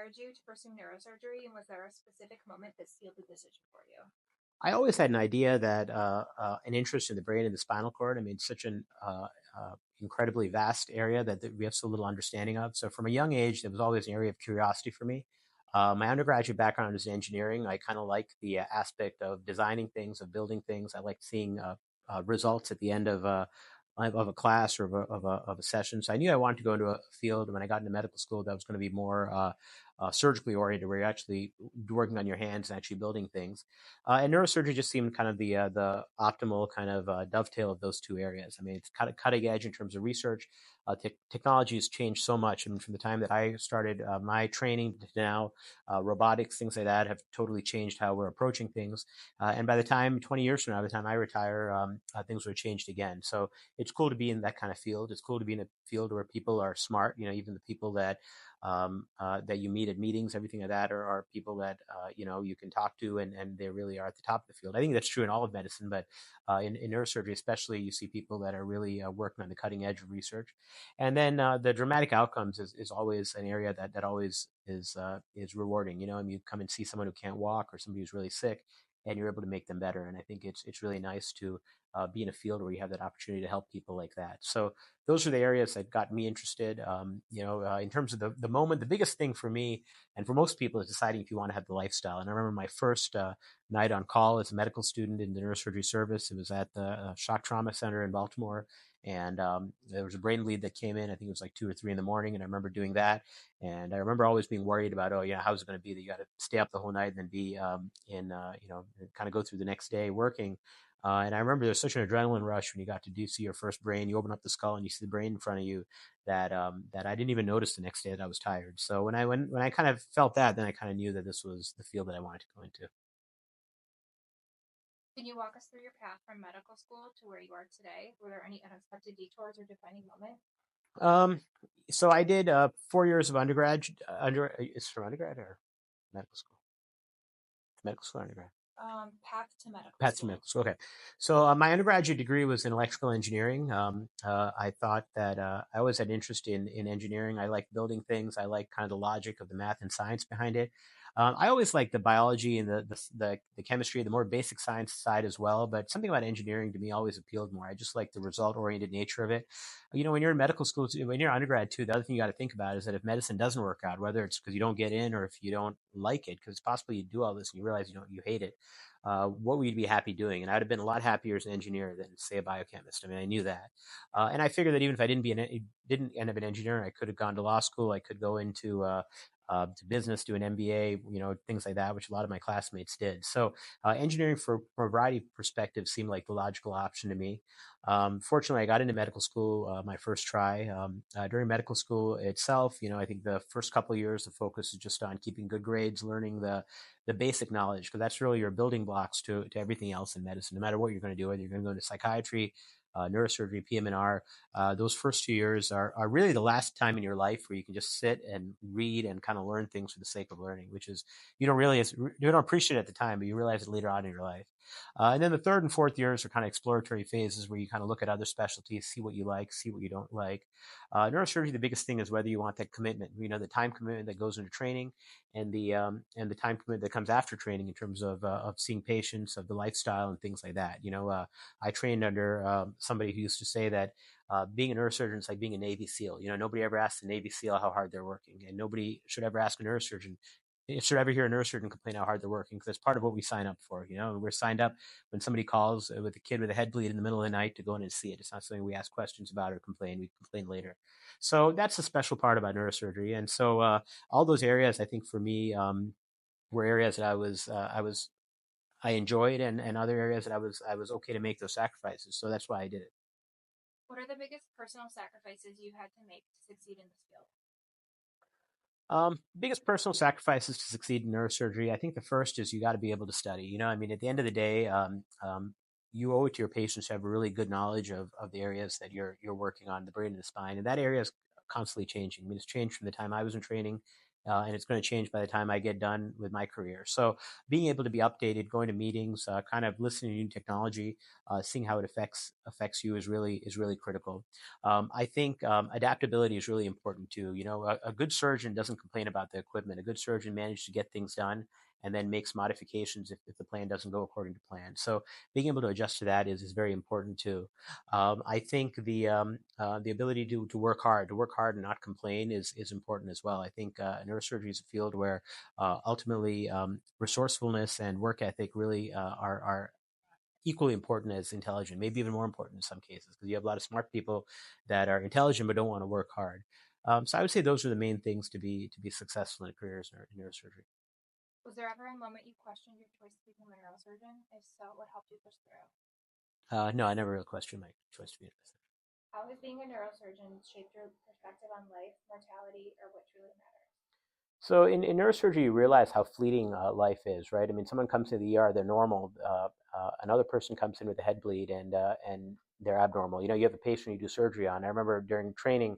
inspired you to pursue neurosurgery, and was there a specific moment that sealed the decision for you? I always had an idea that an interest in the brain and the spinal cord. I mean, it's such an incredibly vast area that we have so little understanding of. So from a young age, there was always an area of curiosity for me. My undergraduate background is in engineering. I kind of like the aspect of designing things, of building things. I like seeing results at the end of a class or of a session. So I knew I wanted to go into a field when I got into medical school that was going to be more surgically oriented, where you're actually working on your hands and actually building things. And neurosurgery just seemed kind of the optimal kind of dovetail of those two areas. I mean, it's kind of cutting edge in terms of research. Technology has changed so much. I mean, from the time that I started my training to now, robotics, things like that have totally changed how we're approaching things. And by the time 20 years from now, by the time I retire, things will have changed again. So it's cool to be in that kind of field. It's cool to be in a field where people are smart. You know, even the people that you meet at meetings, everything like that, are people that you can talk to, and they really are at the top of the field. I think that's true in all of medicine, but in neurosurgery especially, you see people that are really working on the cutting edge of research. And then the dramatic outcomes is always an area that always is rewarding. You know, I mean, you come and see someone who can't walk or somebody who's really sick, and you're able to make them better. And I think it's really nice to be in a field where you have that opportunity to help people like that. So those are the areas that got me interested. In terms of the moment, the biggest thing for me and for most people is deciding if you want to have the lifestyle. And I remember my first night on call as a medical student in the neurosurgery service. It was at the Shock Trauma Center in Baltimore. And there was a brain bleed that came in. I think it was like 2 or 3 in the morning. And I remember doing that. And I remember always being worried about, oh, yeah, how's it going to be that you got to stay up the whole night and then be kind of go through the next day working. And I remember there's such an adrenaline rush when you got to do see your first brain. You open up the skull and you see the brain in front of you that I didn't even notice the next day that I was tired. So when I kind of felt that, then I kind of knew that this was the field that I wanted to go into. Can you walk us through your path from medical school to where you are today? Were there any unexpected detours or defining moments? Um, so I did 4 years of undergrad. It's from undergrad or medical school? Medical school or undergrad? Path to medical Path to school. medical school. Okay. So my undergraduate degree was in electrical engineering. I thought that I always had interest in engineering. I like building things. I like kind of the logic of the math and science behind it. I always liked the biology and the chemistry, the more basic science side as well. But something about engineering to me always appealed more. I just like the result oriented nature of it. You know, when you're in medical school, when you're undergrad too, the other thing you got to think about is that if medicine doesn't work out, whether it's because you don't get in or if you don't like it, because it's possible you do all this and you realize you hate it, what would you be happy doing? And I'd have been a lot happier as an engineer than, say, a biochemist. I mean, I knew that. And I figured that even if I didn't end up an engineer, I could have gone to law school. I could go into to business, do an MBA, things like that, which a lot of my classmates did. So engineering from a variety of perspectives seemed like the logical option to me. Fortunately, I got into medical school my first try. During medical school itself, I think the first couple of years, the focus is just on keeping good grades, learning the basic knowledge, because that's really your building blocks to everything else in medicine. No matter what you're going to do, whether you're going to go into psychiatry, neurosurgery, PM&R, those first 2 years are really the last time in your life where you can just sit and read and kind of learn things for the sake of learning, which is you don't appreciate it at the time, but you realize it later on in your life. And then the third and fourth years are kind of exploratory phases where you kind of look at other specialties, see what you like, see what you don't like. Neurosurgery, the biggest thing is whether you want that commitment, the time commitment that goes into training, and the time commitment that comes after training in terms of seeing patients, of the lifestyle and things like that. I trained under somebody who used to say that being a neurosurgeon is like being a Navy SEAL. Nobody ever asks a Navy SEAL how hard they're working, and nobody should ever ask a neurosurgeon. Should ever hear a neurosurgeon complain how hard they're working, because it's part of what we sign up for. We're signed up when somebody calls with a kid with a head bleed in the middle of the night to go in and see it. It's not something we ask questions about or complain. We complain later. So that's a special part about neurosurgery. And so all those areas, I think for me, were areas that I enjoyed, and other areas that I was okay to make those sacrifices. So that's why I did it. What are the biggest personal sacrifices you had to make to succeed in this field? Biggest personal sacrifices to succeed in neurosurgery. I think the first is you got to be able to study. I mean, at the end of the day, you owe it to your patients to have a really good knowledge of the areas that you're working on, the brain and the spine, and that area is constantly changing. I mean, it's changed from the time I was in training and it's going to change by the time I get done with my career. So being able to be updated, going to meetings, kind of listening to new technology, seeing how it affects you is really critical. I think adaptability is really important too. You know, a good surgeon doesn't complain about the equipment. A good surgeon manages to get things done and then makes modifications if the plan doesn't go according to plan. So being able to adjust to that is very important too. I think the ability to work hard and not complain is important as well. I think neurosurgery is a field where ultimately resourcefulness and work ethic really are equally important as intelligent, maybe even more important in some cases, because you have a lot of smart people that are intelligent but don't want to work hard. So I would say those are the main things to be successful in careers in neurosurgery. Was there ever a moment you questioned your choice to become a neurosurgeon? If so, what helped you push through? No, I never really questioned my choice to be a neurosurgeon. How has being a neurosurgeon shaped your perspective on life, mortality, or what truly matters? So in neurosurgery, you realize how fleeting life is, right? I mean, someone comes to the ER, they're normal. Another person comes in with a head bleed, and they're abnormal. You know, you have a patient you do surgery on. I remember during training,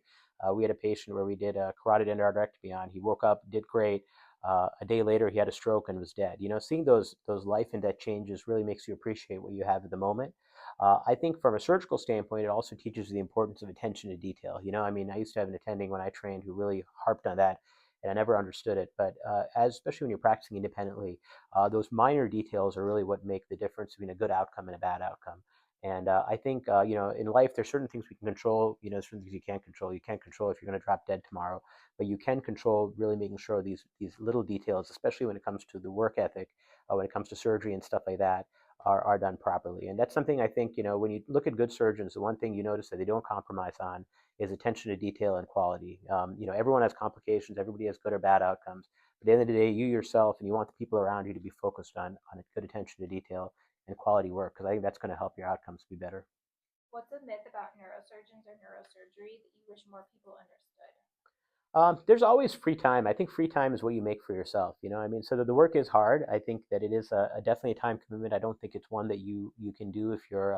we had a patient where we did a carotid endarterectomy on. He woke up, did great. A day later, he had a stroke and was dead. You know, seeing those life and death changes really makes you appreciate what you have at the moment. I think from a surgical standpoint, it also teaches the importance of attention to detail. You know, I mean, I used to have an attending when I trained who really harped on that, and I never understood it. But as especially when you're practicing independently, those minor details are really what make the difference between a good outcome and a bad outcome. And I think you know, in life there's certain things we can control. You know, there's certain things you can't control. You can't control if you're going to drop dead tomorrow, but you can control really making sure these little details, especially when it comes to the work ethic, when it comes to surgery and stuff like that, are done properly. And that's something I think, you know, when you look at good surgeons, the one thing you notice that they don't compromise on is attention to detail and quality. You know, everyone has complications. Everybody has good or bad outcomes. But at the end of the day, you yourself and you want the people around you to be focused on good attention to detail and quality work, because I think that's going to help your outcomes be better. What's a myth about neurosurgeons or neurosurgery that you wish more people understood? There's always free time. I think free time is what you make for yourself. You know, I mean, so the work is hard. I think that it is a definitely a time commitment. I don't think it's one that you can do if you're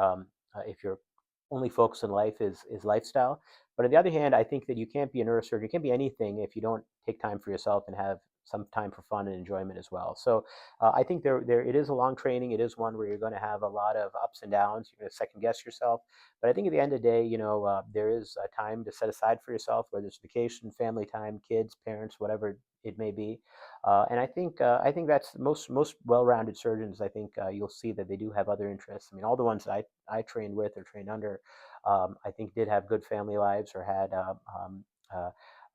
only focused in life is lifestyle. But on the other hand, I think that you can't be a neurosurgeon. You can't be anything if you don't take time for yourself and have some time for fun and enjoyment as well. So I think there it is a long training. It is one where you're going to have a lot of ups and downs. You're going to second guess yourself. But I think at the end of the day, you know, there is a time to set aside for yourself, whether it's vacation, family time, kids, parents, whatever it may be. And I think that's most well-rounded surgeons. I think you'll see that they do have other interests. I mean, all the ones that I trained with or trained under, I think did have good family lives or uh,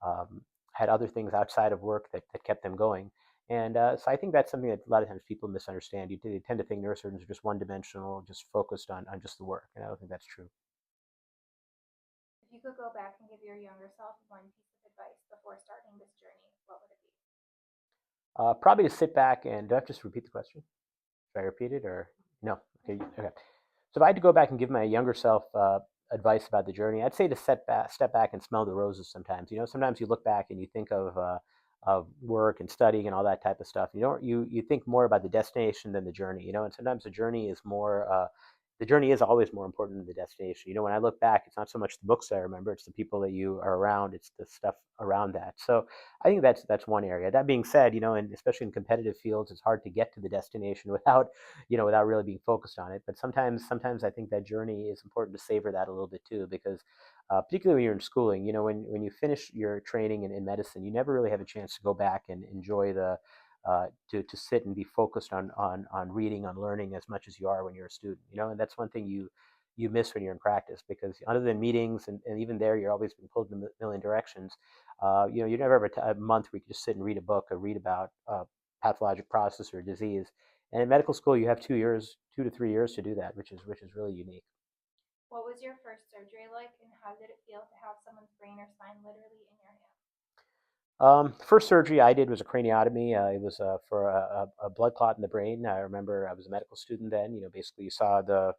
um, had other things outside of work that kept them going. And so I think that's something that a lot of times people misunderstand. They tend to think neurosurgeons are just one-dimensional, just focused on just the work, and I don't think that's true. If you could go back and give your younger self one piece of advice before starting this journey, what would it be? Probably to sit back and do I have to just repeat the question? Should I repeat it or no? Okay, okay. So if I had to go back and give my younger self advice about the journey, I'd say to step back and smell the roses. Sometimes, you know, sometimes you look back and you think of work and studying and all that type of stuff. You think more about the destination than the journey. You know, and sometimes the journey is more. The journey is always more important than the destination. You know, when I look back, it's not so much the books that I remember; it's the people that you are around. It's the stuff around that. So I think that's one area. That being said, you know, and especially in competitive fields, it's hard to get to the destination without without really being focused on it. But sometimes I think that journey is important to savor that a little bit too, because particularly when you're in schooling, you know, when you finish your training in medicine, you never really have a chance to go back and enjoy to sit and be focused on reading, on learning as much as you are when you're a student, you know, and that's one thing you miss when you're in practice, because other than meetings and even there you're always being pulled in a million directions. You know, you never have a month where you can just sit and read a book or read about pathologic process or disease. And in medical school, you have 2 years, 2 to 3 years to do that, which is really unique. What was your first surgery like, and how did it feel to have someone's brain or spine literally in your hands? First surgery I did was a craniotomy. It was for a blood clot in the brain. I remember I was a medical student then. You know, basically you saw the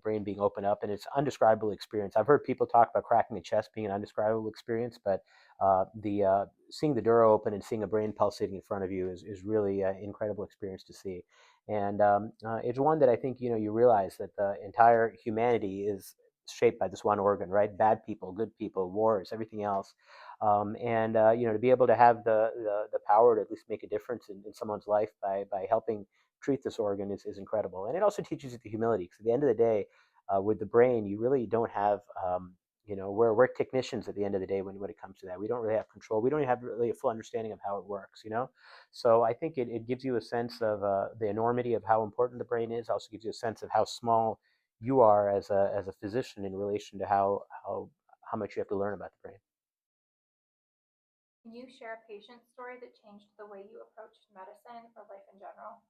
brain being opened up, and it's an undescribable experience. I've heard people talk about cracking the chest being an undescribable experience, but the seeing the dura open and seeing a brain pulsating in front of you is really an incredible experience to see. And it's one that I think, you know, you realize that the entire humanity is shaped by this one organ, right? Bad people, good people, wars, everything else. And to be able to have the power to at least make a difference in someone's life by helping treat this organ is incredible. And it also teaches you the humility, because at the end of the day, with the brain, you really don't have, we're technicians at the end of the day when it comes to that. We don't really have control. We don't have really a full understanding of how it works. So I think it gives you a sense of the enormity of how important the brain is. Also gives you a sense of how small you are as a physician in relation to how much you have to learn about the brain. Can you share a patient story that changed the way you approached medicine or life in general?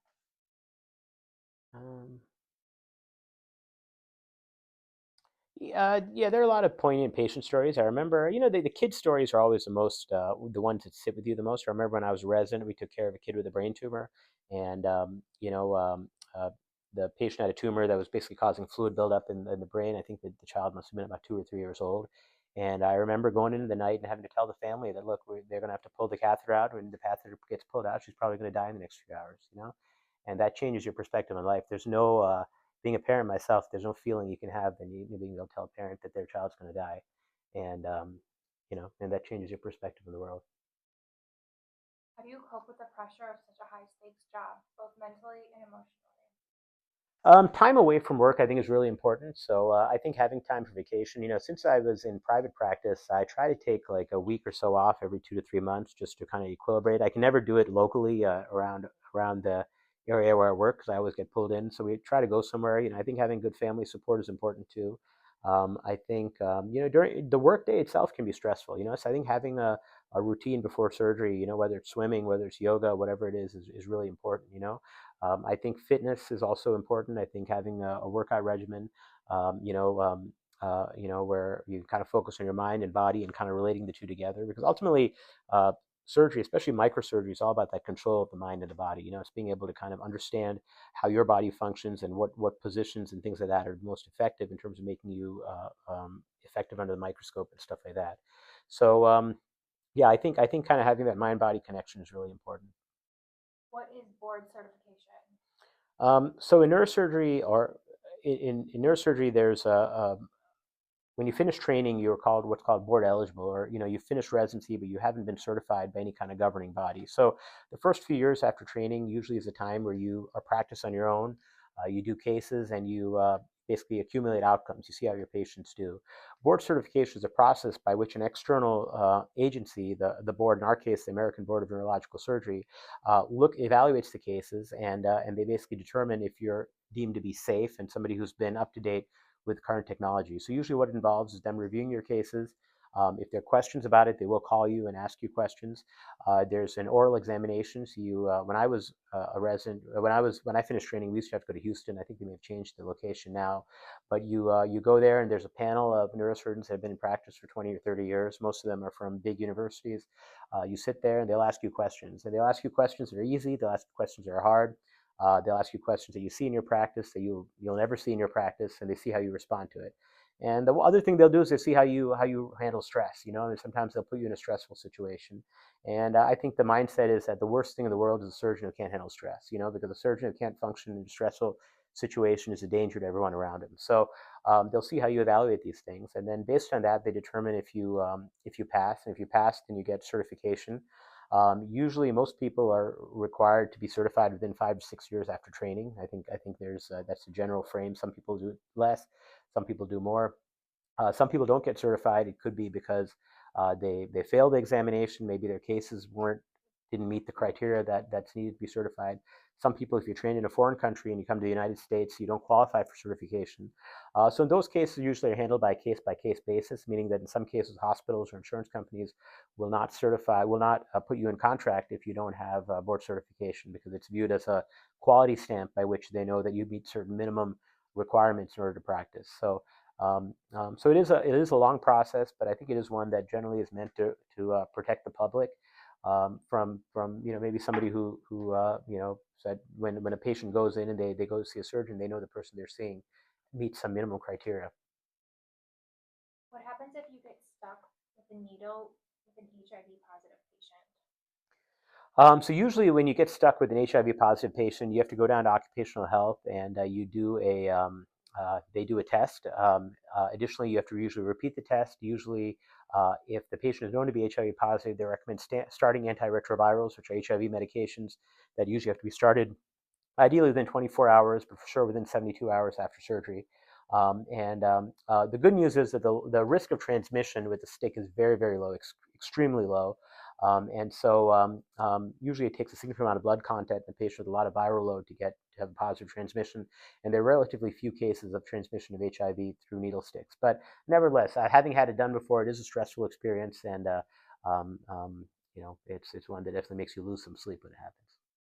Um, yeah, there are a lot of poignant patient stories. I remember, the kid stories are always the ones that sit with you the most. I remember when I was a resident, we took care of a kid with a brain tumor, and the patient had a tumor that was basically causing fluid buildup in the brain. I think that the child must have been about 2 or 3 years old, and I remember going into the night and having to tell the family that, look, they're going to have to pull the catheter out. When the catheter gets pulled out, she's probably going to die in the next few hours. And that changes your perspective on life. There's no being a parent myself, there's no feeling you can have than you being able to tell a parent that their child's going to die, and and that changes your perspective of the world. How do you cope with the pressure of such a high stakes job, both mentally and emotionally? Time away from work, I think, is really important. So I think having time for vacation. Since I was in private practice, I try to take like a week or so off every 2 to 3 months just to kind of equilibrate. I can never do it locally around the area where I work because I always get pulled in. So we try to go somewhere. I think having good family support is important too. I think during the workday itself can be stressful. So I think having a routine before surgery, whether it's swimming, whether it's yoga, whatever it is really important. I think fitness is also important. I think having a workout regimen, um, you know, um, where you kind of focus on your mind and body and kind of relating the two together, because ultimately, surgery, especially microsurgery, is all about that control of the mind and the body. It's being able to kind of understand how your body functions and what positions and things like that are most effective in terms of making you effective under the microscope and stuff like that. So yeah, I think kind of having that mind body connection is really important. What is board certification? So in neurosurgery, or in neurosurgery, there's when you finish training, you're called what's called board eligible, or you finish residency, but you haven't been certified by any kind of governing body. So the first few years after training usually is a time where you are practice on your own. You do cases and you basically accumulate outcomes. You see how your patients do. Board certification is a process by which an external agency, the board, in our case, the American Board of Neurological Surgery, evaluates the cases, and they basically determine if you're deemed to be safe and somebody who's been up to date with current technology. So usually what it involves is them reviewing your cases. If there are questions about it, they will call you and ask you questions. There's an oral examination. So when I was a resident, when I finished training, we used to have to go to Houston. I think they may have changed the location now, but you go there and there's a panel of neurosurgeons that have been in practice for 20 or 30 years. Most of them are from big universities. You sit there and they'll ask you questions, and they'll ask you questions that are easy. They'll ask you questions that are hard. They'll ask you questions that you see in your practice that you'll never see in your practice, and they see how you respond to it. And the other thing they'll do is they see how you handle stress. And sometimes they'll put you in a stressful situation. And I think the mindset is that the worst thing in the world is a surgeon who can't handle stress. Because a surgeon who can't function in a stressful situation is a danger to everyone around him. So they'll see how you evaluate these things, and then based on that, they determine if you pass. And if you pass, then you get certification. Usually, most people are required to be certified within 5 to 6 years after training. I think that's the general frame. Some people do less, some people do more. Some people don't get certified. It could be because they failed the examination. Maybe their cases didn't meet the criteria that's needed to be certified. Some people, if you're trained in a foreign country and you come to the United States, you don't qualify for certification. So in those cases, usually are handled by case basis, meaning that in some cases, hospitals or insurance companies will not put you in contract if you don't have board certification, because it's viewed as a quality stamp by which they know that you meet certain minimum requirements in order to practice. So it is a long process, but I think it is one that generally is meant to protect the public from maybe somebody who said when a patient goes in and they go to see a surgeon, they know the person they're seeing meets some minimum criteria. What happens if you get stuck with a needle with an HIV positive patient? So usually when you get stuck with an HIV positive patient, you have to go down to occupational health, and they do a test. Additionally, you have to usually repeat the test. Usually If the patient is known to be HIV positive, they recommend starting antiretrovirals, which are HIV medications that usually have to be started ideally within 24 hours, but for sure within 72 hours after surgery. The good news is that the risk of transmission with the stick is very, very low, extremely low. Usually it takes a significant amount of blood content in a patient with a lot of viral load to have a positive transmission. And there are relatively few cases of transmission of HIV through needle sticks. But nevertheless, having had it done before, it is a stressful experience. And it's one that definitely makes you lose some sleep when it happens.